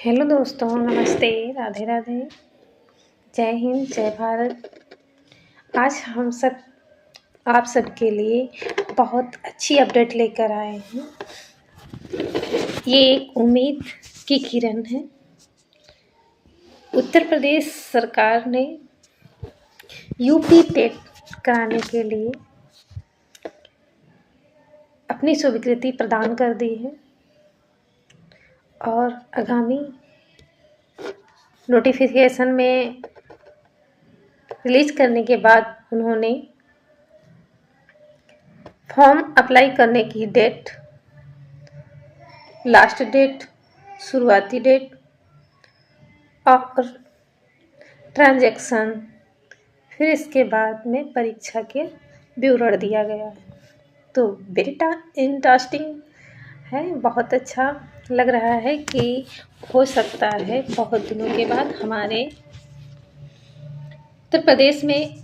Hello दोस्तों, नमस्ते, राधे राधे, जय हिंद, जय भारत। आज हम सब आप सबके लिए बहुत अच्छी अपडेट लेकर आए हैं। ये एक उम्मीद की किरण है। उत्तर प्रदेश सरकार ने यूपी टेट कराने के लिए अपनी स्वीकृति प्रदान कर दी है और आगामी नोटिफिकेशन में रिलीज करने के बाद उन्होंने फॉर्म अप्लाई करने की डेट, लास्ट डेट, शुरुआती डेट और ट्रांजैक्शन, फिर इसके बाद में परीक्षा के विवरण दिया गया है। तो वेरी इंटरेस्टिंग है, बहुत अच्छा लग रहा है कि हो सकता है बहुत दिनों के बाद हमारे उत्तर प्रदेश में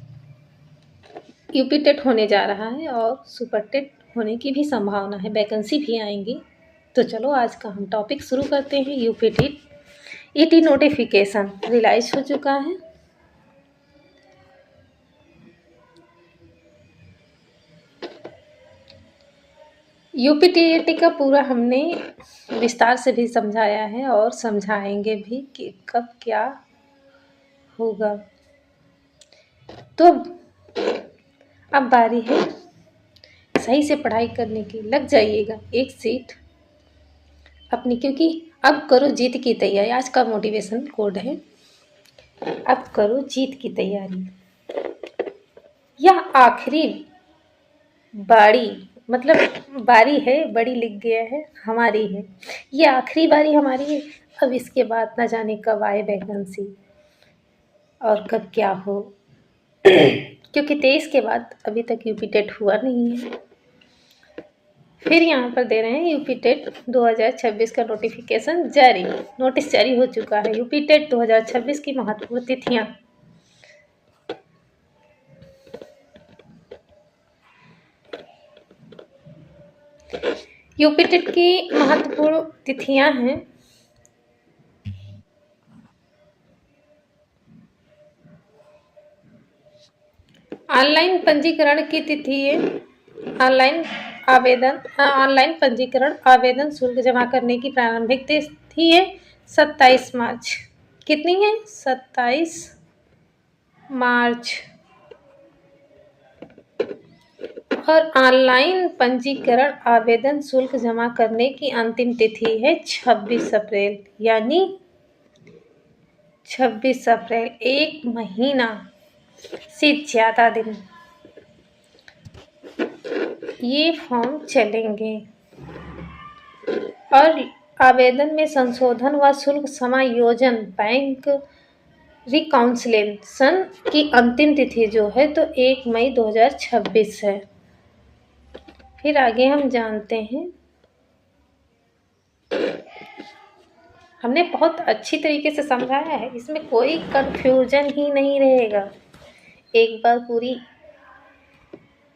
यूपी टेट होने जा रहा है और सुपर टेट होने की भी संभावना है, वैकेंसी भी आएंगी। तो चलो आज का हम टॉपिक शुरू करते हैं। UP TET ET notification release हो चुका है। यूपी टीईटी का पूरा हमने विस्तार से भी समझाया है और समझाएंगे भी कि कब क्या होगा। तो अब बारी है सही से पढ़ाई करने की, लग जाइएगा एक सीट अपनी, क्योंकि अब करो जीत की तैयारी। आज का मोटिवेशन कोड है, अब करो जीत की तैयारी। यह आखिरी बारी, मतलब बारी है, बड़ी लिख गया है, हमारी है। ये आखिरी बारी हमारी है। अब इसके बाद ना जाने कब आए वैकेंसी और कब क्या हो क्योंकि 23 के बाद अभी तक यूपी टेट हुआ नहीं है। फिर यहाँ पर दे रहे हैं यूपी टेट 2026 का नोटिफिकेशन जारी, नोटिस जारी हो चुका है। यूपी टेट 2026 की महत्वपूर्ण तिथियाँ। यूपी टेट की महत्वपूर्ण तिथियां हैं। ऑनलाइन पंजीकरण की तिथि है। ऑनलाइन पंजीकरण आवेदन शुल्क जमा करने की प्रारंभिक तिथि है 27 मार्च। कितनी है? 27 मार्च। और ऑनलाइन पंजीकरण आवेदन शुल्क जमा करने की अंतिम तिथि है 26 अप्रैल, यानी 26 अप्रैल, एक महीना से ज़्यादा दिन ये फॉर्म चलेंगे। और आवेदन में संशोधन व शुल्क समायोजन, बैंक रिकाउंसिलेशन की अंतिम तिथि जो है तो 1 मई 2026 है। फिर आगे हम जानते हैं, हमने बहुत अच्छी तरीके से समझाया है, इसमें कोई कंफ्यूजन ही नहीं रहेगा। एक बार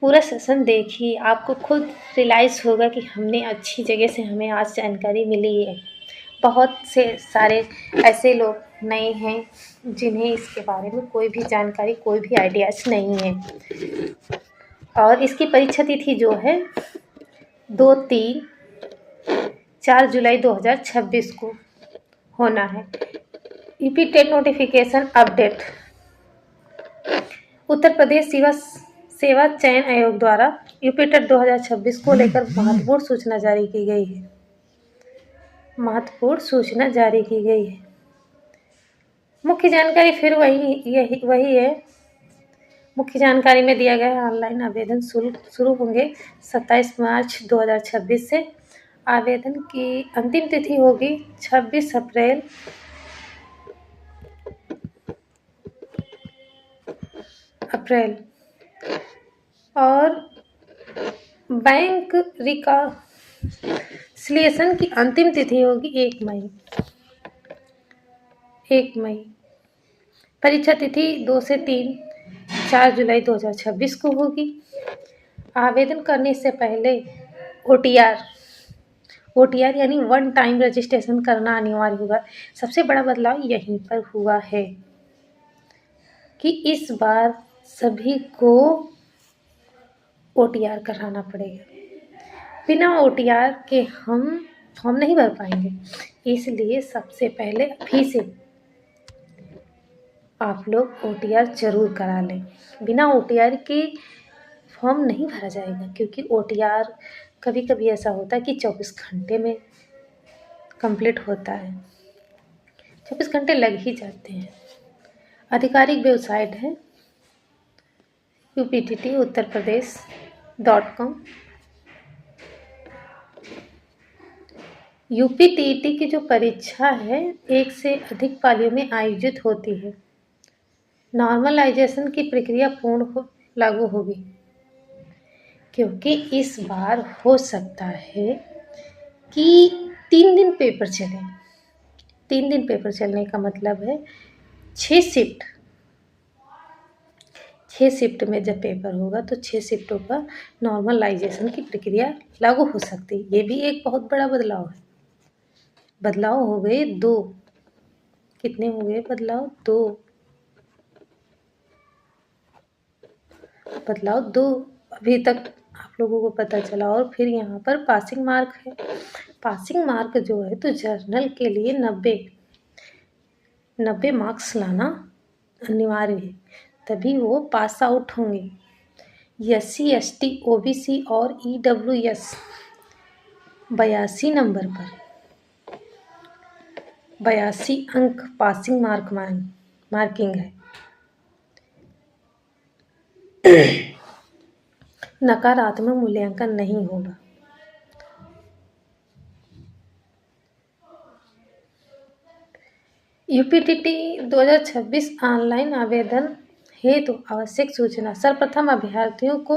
पूरा सेशन देखिए, आपको खुद रियलाइज़ होगा कि हमने अच्छी जगह से हमें आज जानकारी मिली है। बहुत से सारे ऐसे लोग नए हैं जिन्हें इसके बारे में कोई भी जानकारी, कोई भी आइडियाज़ नहीं है। और इसकी परीक्षा तिथि जो है 2, 3, 4 जुलाई 2026 को होना है। UP TET notification update. Uttar Pradesh सेवा चयन आयोग द्वारा यूपी टेट 2026 को लेकर महत्वपूर्ण सूचना जारी की गई है। महत्वपूर्ण सूचना जारी की गई है। मुख्य जानकारी फिर वही है। मुख्य जानकारी में दिया गया है ऑनलाइन आवेदन शुल्क शुरू होंगे 27 मार्च 2026 से। आवेदन की अंतिम तिथि होगी 26 अप्रैल। और बैंक रिकाउंसिलेशन की अंतिम तिथि होगी 1 मई। परीक्षा तिथि 2 से 3, 4 जुलाई 2026 को होगी। आवेदन करने से पहले OTR यानी वन टाइम रजिस्ट्रेशन करना अनिवार्य होगा। सबसे बड़ा बदलाव यहीं पर हुआ है कि इस बार सभी को OTR कराना पड़ेगा। बिना OTR के हम फॉर्म नहीं भर पाएंगे, इसलिए सबसे पहले अभी से आप लोग OTR जरूर करा लें। बिना OTR के फॉर्म नहीं भरा जाएगा, क्योंकि OTR कभी कभी ऐसा होता है कि 24 घंटे में कंप्लीट होता है, 24 घंटे लग ही जाते हैं। आधिकारिक वेबसाइट है UPTT उत्तर प्रदेश.com। UPTT की जो परीक्षा है 1 से अधिक पालियों में आयोजित होती है। नॉर्मलाइजेशन की प्रक्रिया लागू होगी, क्योंकि इस बार हो सकता है कि 3 दिन पेपर चले। 3 दिन पेपर चलने का मतलब है 6 शिफ्ट में जब पेपर होगा तो 6 शिफ्टों का नॉर्मलाइजेशन की प्रक्रिया लागू हो सकती है। ये भी एक बहुत बड़ा बदलाव है। बदलाव हो गए 2। कितने हो गए बदलाव? 2 बदलाव 2 अभी तक आप लोगों को पता चला। और फिर यहाँ पर पासिंग मार्क है। पासिंग मार्क जो है तो जर्नल के लिए 90 मार्क्स लाना अनिवार्य है, तभी वो पास आउट होंगे। SC ST OBC और EWS 82 नंबर पर 82 अंक पासिंग मार्किंग है। नकारात्मक मूल्यांकन नहीं होगा। UPTT 2026 ऑनलाइन आवेदन हेतु आवश्यक सूचना। सर्वप्रथम अभ्यर्थियों को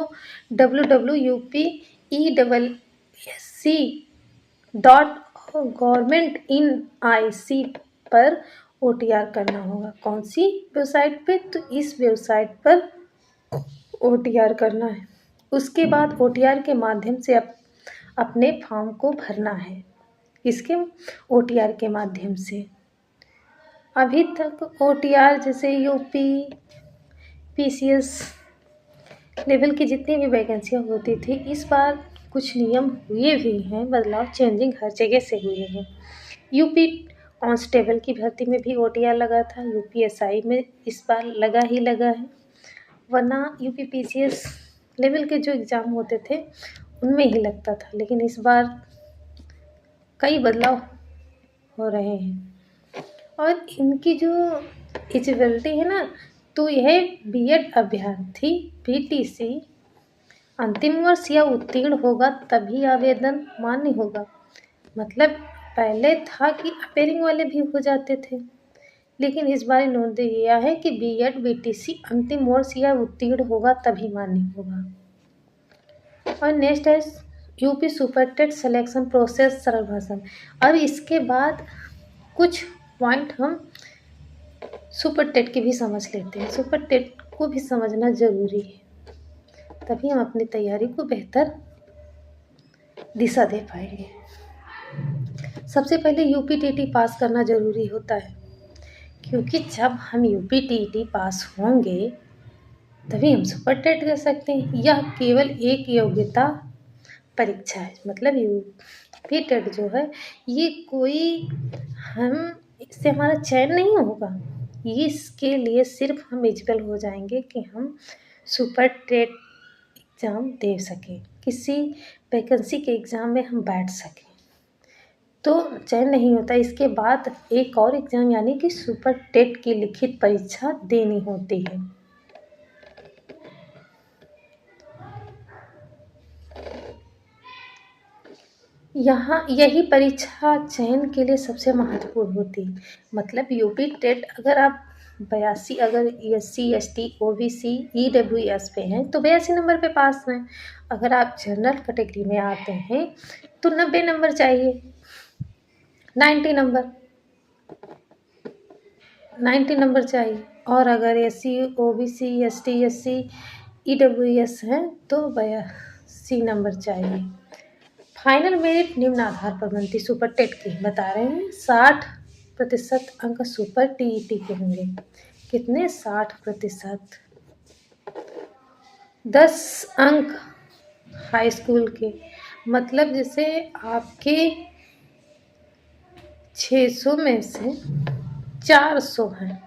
www.upesc.governmentin.ic पर OTR करना होगा। कौन सी वेबसाइट पे? तो इस वेबसाइट पर OTR करना है। उसके बाद OTR के माध्यम से अपने फॉर्म को भरना है। किसके? OTR के माध्यम से। अभी तक OTR जैसे UP PCS लेवल की जितनी भी वैकेंसियाँ होती थी, इस बार कुछ नियम हुए भी हैं। बदलाव चेंजिंग हर जगह से हुए हैं। UP कांस्टेबल की भर्ती में भी OTR लगा था। UPSI में इस बार लगा है, वरना UP PCS लेवल के जो एग्ज़ाम होते थे उनमें ही लगता था। लेकिन इस बार कई बदलाव हो रहे हैं। और इनकी जो एलिजिबिलिटी है ना, तो यह BEd अभ्यर्थी BTC अंतिम वर्ष या उत्तीर्ण होगा तभी आवेदन मान्य होगा। मतलब पहले था कि अपेयरिंग वाले भी हो जाते थे, लेकिन इस बार इन्होंने दिया है कि BEd BTC अंतिम वर्ष या उत्तीर्ण होगा तभी मान्य होगा। और नेक्स्ट है UP सुपरटेट सिलेक्शन प्रोसेस सरल भाषा में। अब इसके बाद कुछ पॉइंट हम सुपर टेट की भी समझ लेते हैं। सुपर टेट को भी समझना ज़रूरी है, तभी हम अपनी तैयारी को बेहतर दिशा दे पाएंगे। सबसे पहले UPTT पास करना ज़रूरी होता है, क्योंकि जब हम UPTT पास होंगे तभी हम सुपर टेट कर सकते हैं। यह केवल एक योग्यता परीक्षा है। मतलब UPTT जो है ये कोई इससे हमारा चयन नहीं होगा। इसके लिए सिर्फ हम एलिजिबल हो जाएंगे कि हम सुपर टेट एग्ज़ाम दे सकें, किसी वैकेंसी के एग्ज़ाम में हम बैठ सकें, तो चयन नहीं होता। इसके बाद एक और एग्ज़ाम यानी कि सुपर टेट की लिखित परीक्षा देनी होती है। यही परीक्षा चयन के लिए सबसे महत्वपूर्ण होती है। मतलब UPTT अगर आप 82 अगर SC ST OBC EWS पे हैं तो 82 नंबर पे पास हैं। अगर आप जनरल कैटेगरी में आते हैं तो 90 नंबर चाहिए, 90 नंबर चाहिए। और अगर SC OBC ST SC EWS हैं तो 82 नंबर चाहिए। फाइनल मेरिट निम्न आधार पर बनती सुपर टेट की बता रहे हैं। 60% अंक सुपर टीईटी के होंगे। कितने? 60%। 10 अंक हाई स्कूल के, मतलब जैसे आपके 600 में से 400 हैं,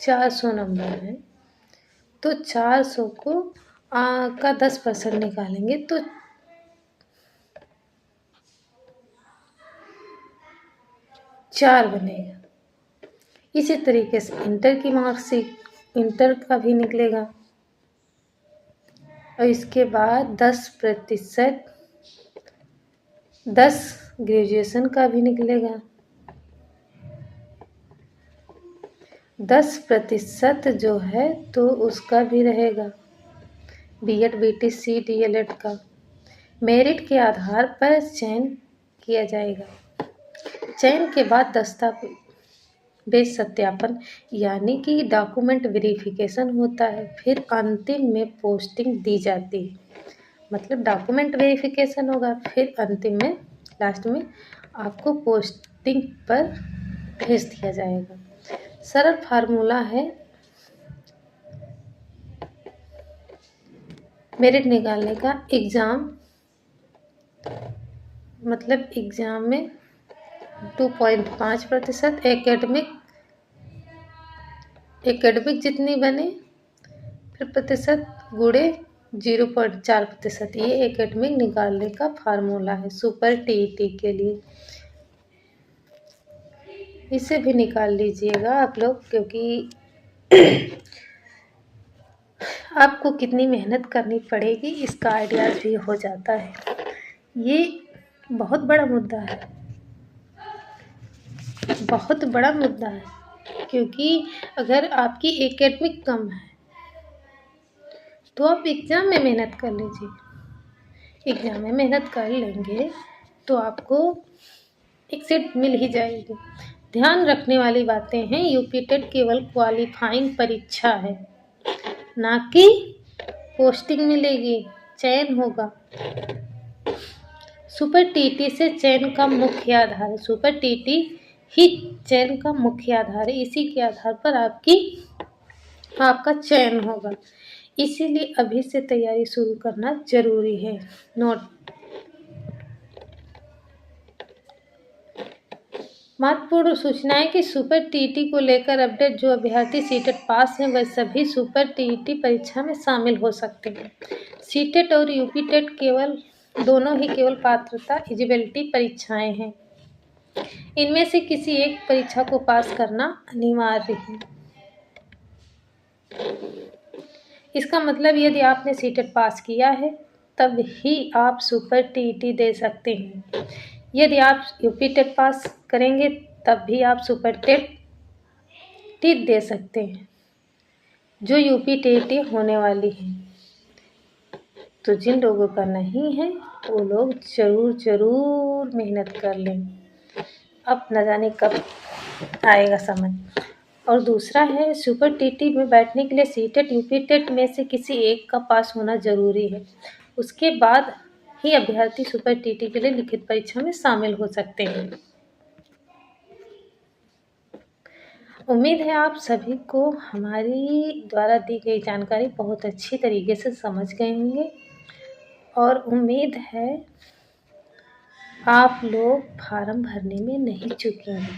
400 नंबर है, तो 400 को का 10% निकालेंगे तो 4 बनेगा। इसी तरीके से इंटर की मार्कशीट, इंटर का भी निकलेगा। और इसके बाद 10% 10 ग्रेजुएशन का भी निकलेगा। 10% जो है तो उसका भी रहेगा, बीएड बीटीसी डीएलएड का। मेरिट के आधार पर चयन किया जाएगा। चयन के बाद दस्तावेज सत्यापन यानी कि डॉक्यूमेंट वेरिफिकेशन होता है, फिर अंतिम में पोस्टिंग दी जाती है। मतलब डॉक्यूमेंट वेरिफिकेशन होगा, फिर अंतिम में लास्ट में आपको पोस्टिंग पर भेज दिया जाएगा। सरल फार्मूला है मेरिट निकालने का। एग्ज़ाम मतलब एग्ज़ाम में 2.5% एकेडमिक जितनी बने, फिर प्रतिशत गुणे 0.4%। ये एकेडमिक निकालने का फार्मूला है सुपर टीईटी के लिए। इसे भी निकाल लीजिएगा आप लोग, क्योंकि आपको कितनी मेहनत करनी पड़ेगी इसका आइडिया भी हो जाता है। ये बहुत बड़ा मुद्दा है, बहुत बड़ा मुद्दा है, क्योंकि अगर आपकी एकेडमिक कम है तो आप एग्ज़ाम में मेहनत कर लीजिए। एग्ज़ाम में मेहनत कर लेंगे तो आपको एक सीट मिल ही जाएगी। ध्यान रखने वाली बातें हैं, यूपी टेट केवल क्वालिफाइंग परीक्षा है, ना कि पोस्टिंग मिलेगी, चयन होगा। सुपर टीटी से चयन का मुख्य आधार है, सुपर टीटी ही चयन का मुख्य आधार है। इसी के आधार पर आपका चयन होगा, इसीलिए अभी से तैयारी शुरू करना जरूरी है। नोट महत्वपूर्ण सूचना है कि सुपर टीटी को लेकर अपडेट। जो अभ्यर्थी सीटेट पास हैं वह सभी सुपर टीटी परीक्षा में शामिल हो सकते हैं। सीटेट और यूपी टेट दोनों ही केवल पात्रता एलिजिबिलिटी परीक्षाएं हैं। इनमें से किसी एक परीक्षा को पास करना अनिवार्य है। इसका मतलब यदि आपने सीटेट पास किया है तब ही आप सुपर टीटी दे सकते हैं। यदि आप यूपी टेट पास करेंगे तब भी आप सुपर टेट दे सकते हैं, जो यूपी टेट होने वाली है। तो जिन लोगों का नहीं है वो लोग ज़रूर मेहनत कर लें। अब न जाने कब आएगा समय। और दूसरा है, सुपर टीटी में बैठने के लिए सीटेट यूपी टेट में से किसी एक का पास होना जरूरी है। उसके बाद ही अभ्यर्थी सुपर टीटी के लिए लिखित परीक्षा में शामिल हो सकते हैं। उम्मीद है आप सभी को हमारी द्वारा दी गई जानकारी बहुत अच्छी तरीके से समझ गए होंगे, और उम्मीद है आप लोग फार्म भरने में नहीं चूकेंगे,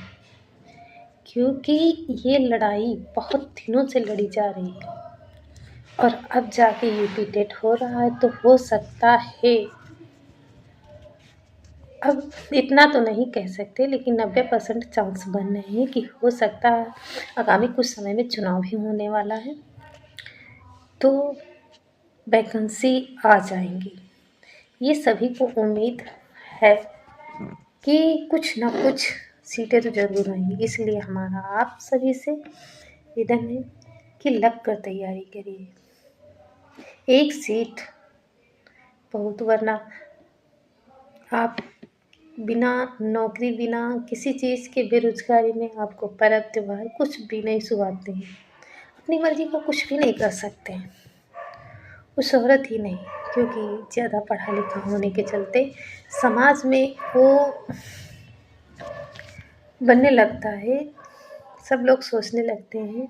क्योंकि ये लड़ाई बहुत दिनों से लड़ी जा रही है और अब जाके यूपी टेट हो रहा है। तो हो सकता है, अब इतना तो नहीं कह सकते, लेकिन 90% चांस बन रहे हैं कि हो सकता है आगामी कुछ समय में चुनाव भी होने वाला है, तो वैकेंसी आ जाएंगी। ये सभी को उम्मीद है कि कुछ ना कुछ सीटें तो ज़रूर आएंगी, इसलिए हमारा आप सभी से निवेदन है कि लग कर तैयारी करिए। एक सीट बहुत, वरना आप बिना नौकरी, बिना किसी चीज़ के बेरोजगारी में आपको पर्व त्योहार कुछ भी नहीं सुहाते हैं। अपनी मर्जी का कुछ भी नहीं कर सकते हैं। वो शोहरत ही नहीं, क्योंकि ज़्यादा पढ़ा लिखा होने के चलते समाज में वो बनने लगता है। सब लोग सोचने लगते हैं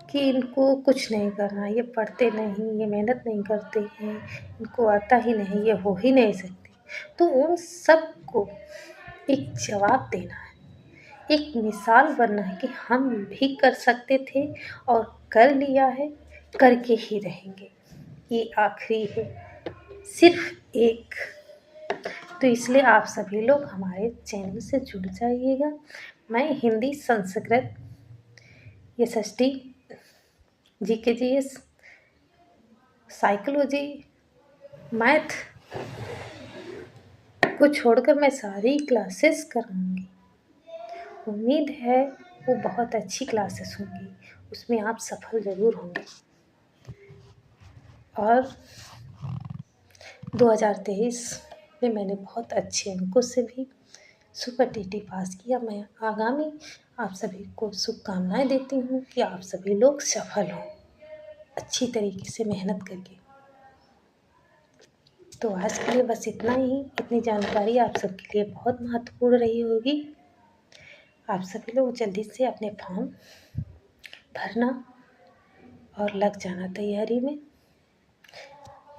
कि इनको कुछ नहीं करना, ये पढ़ते नहीं, ये मेहनत नहीं करते हैं, इनको आता ही नहीं, ये हो ही नहीं सकती। तो उन सबको एक जवाब देना है, एक मिसाल बनना है कि हम भी कर सकते थे और कर लिया है, करके ही रहेंगे। ये आखिरी है, सिर्फ एक। तो इसलिए आप सभी लोग हमारे चैनल से जुड़ जाइएगा। मैं Hindi, Sanskrit, SST, GK GS, psychology, math को छोड़कर मैं सारी क्लासेस कराऊंगी। उम्मीद है वो बहुत अच्छी क्लासेस होंगी, उसमें आप सफल ज़रूर होंगे। और 2023 में मैंने बहुत अच्छे अंकों से भी सुपर टीटी पास किया। मैं आगामी आप सभी को शुभकामनाएं देती हूँ कि आप सभी लोग सफल हों अच्छी तरीके से मेहनत करके। तो आज के लिए बस इतना ही। इतनी जानकारी आप सबके लिए बहुत महत्वपूर्ण रही होगी। आप सभी लोग जल्दी से अपने फॉर्म भरना और लग जाना तैयारी में।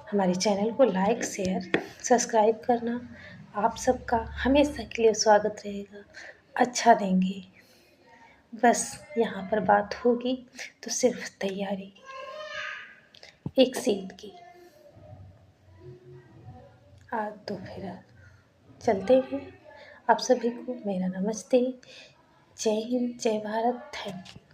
हमारे चैनल को लाइक, शेयर, सब्सक्राइब करना आप सबका हमेशा के लिए स्वागत रहेगा। अच्छा देंगे। बस यहाँ पर बात होगी तो सिर्फ तैयारी की, एक सीट की। आज तो फिर चलते हैं। आप सभी को मेरा नमस्ते। जय हिंद, जय भारत। Thank you.